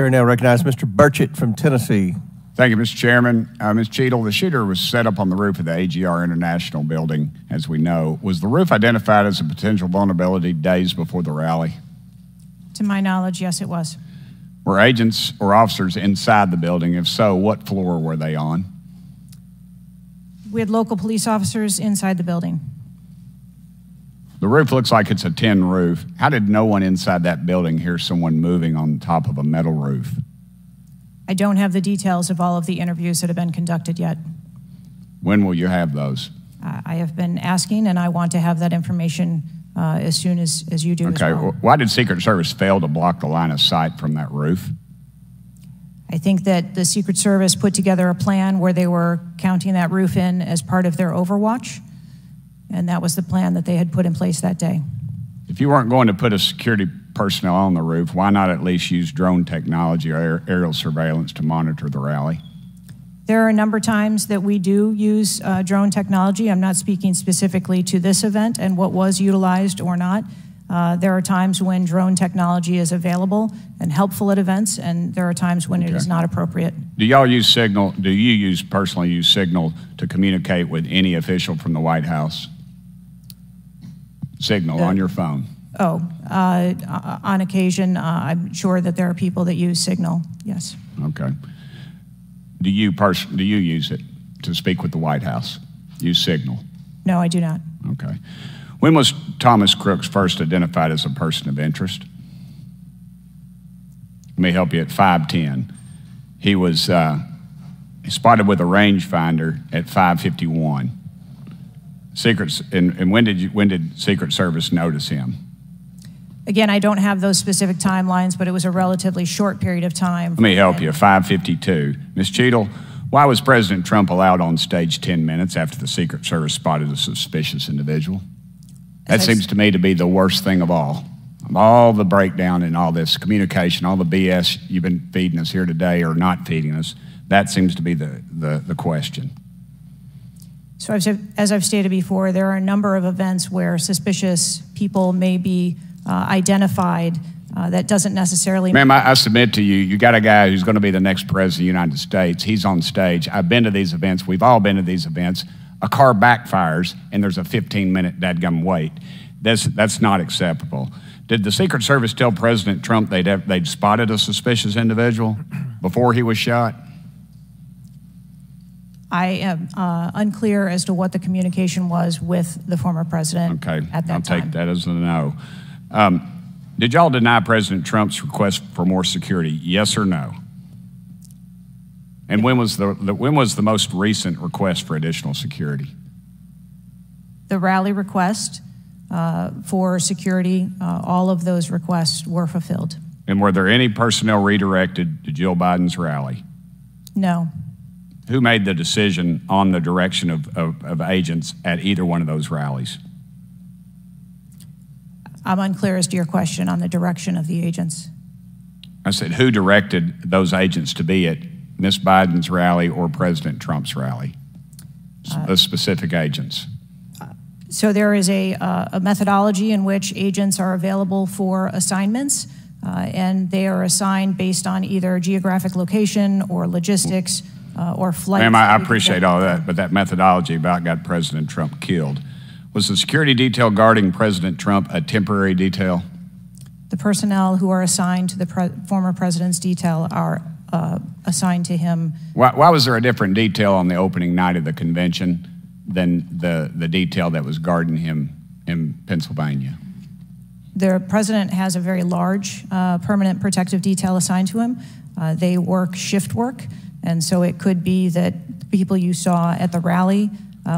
Chair now recognizes Mr. Burchett from Tennessee. Thank you, Mr. Chairman. Ms. Cheadle, the shooter was set up on the roof of the AGR International building, as we know. Was the roof identified as a potential vulnerability days before the rally? To my knowledge, yes, it was. Were agents or officers inside the building? If so, what floor were they on? We had local police officers inside the building. The roof looks like it's a tin roof. How did no one inside that building hear someone moving on top of a metal roof? I don't have the details of all of the interviews that have been conducted yet. When will you have those? I have been asking, and I want to have that information as soon as you do as well. Okay, why did Secret Service fail to block the line of sight from that roof? I think that the Secret Service put together a plan where they were counting that roof in as part of their overwatch, and that was the plan that they had put in place that day. If you weren't going to put a security personnel on the roof, why not at least use drone technology or aerial surveillance to monitor the rally? There are a number of times that we do use drone technology. I'm not speaking specifically to this event and what was utilized or not. There are times when drone technology is available and helpful at events, and there are times when it is not appropriate. Do y'all use Signal? Do you personally use Signal to communicate with any official from the White House? Signal on your phone? Oh, on occasion, I'm sure that there are people that use Signal, yes. Okay. Do you use it to speak with the White House? Use Signal? No, I do not. Okay. When was Thomas Crooks first identified as a person of interest? Let me help you. At 5:10. He was spotted with a rangefinder at 5:51. And when did Secret Service notice him? Again, I don't have those specific timelines, but it was a relatively short period of time. Let me help you. 5:52. Ms. Cheadle, why was President Trump allowed on stage 10 minutes after the Secret Service spotted a suspicious individual? That seems to me to be the worst thing of all. Of all the breakdown and all this communication, all the BS you've been feeding us here today or not feeding us, that seems to be the question. So as I've stated before, there are a number of events where suspicious people may be identified. That doesn't necessarily... Ma'am, I submit to you, you got a guy who's going to be the next president of the United States. He's on stage. I've been to these events. We've all been to these events. A car backfires, and there's a 15-minute dadgum wait. That's not acceptable. Did the Secret Service tell President Trump they'd spotted a suspicious individual before he was shot? I am unclear as to what the communication was with the former president at that time. I'll take that as a no. Did y'all deny President Trump's request for more security, yes or no? And when was the most recent request for additional security? The rally request for security, all of those requests were fulfilled. And were there any personnel redirected to Jill Biden's rally? No. Who made the decision on the direction of agents at either one of those rallies? I'm unclear as to your question on the direction of the agents. I said, who directed those agents to be at Ms. Biden's rally or President Trump's rally? The specific agents. So there is a methodology in which agents are available for assignments, and they are assigned based on either geographic location or logistics or flight. Ma'am, I appreciate all that, but that methodology about got President Trump killed. Was the security detail guarding President Trump a temporary detail? The personnel who are assigned to the former president's detail are assigned to him. Why was there a different detail on the opening night of the convention than the detail that was guarding him in Pennsylvania? The president has a very large permanent protective detail assigned to him. They work shift work, and so it could be that people you saw at the rally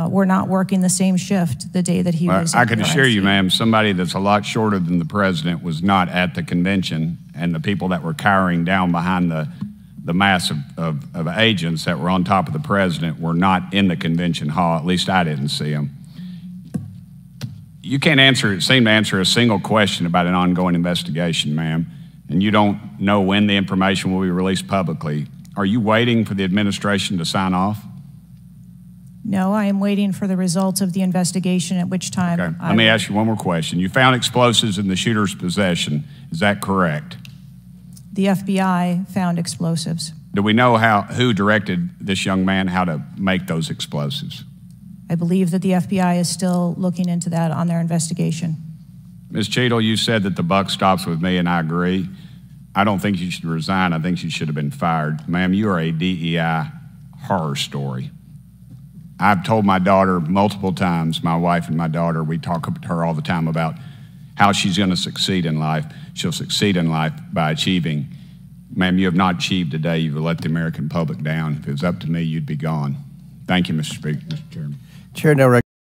were not working the same shift the day that he was. I can assure you, ma'am, somebody that's a lot shorter than the president was not at the convention, and the people that were cowering down behind the mass of agents that were on top of the president were not in the convention hall. At least I didn't see them. You can't seem to answer a single question about an ongoing investigation, ma'am, and you don't know when the information will be released publicly. Are you waiting for the administration to sign off? No, I am waiting for the results of the investigation, at which time... Okay. Let me ask you one more question. You found explosives in the shooter's possession. Is that correct? the FBI found explosives. Do we know who directed this young man how to make those explosives? I believe that the FBI is still looking into that on their investigation. Ms. Cheadle, you said that the buck stops with me, and I agree. I don't think you should resign. I think you should have been fired. Ma'am, you are a DEI horror story. I've told my daughter multiple times, my wife and my daughter, we talk to her all the time about how she's going to succeed in life. She'll succeed in life by achieving. Ma'am, you have not achieved today. You've let the American public down. If it was up to me, you'd be gone. Thank you, Mr. Speaker, Mr. Chairman. Chair now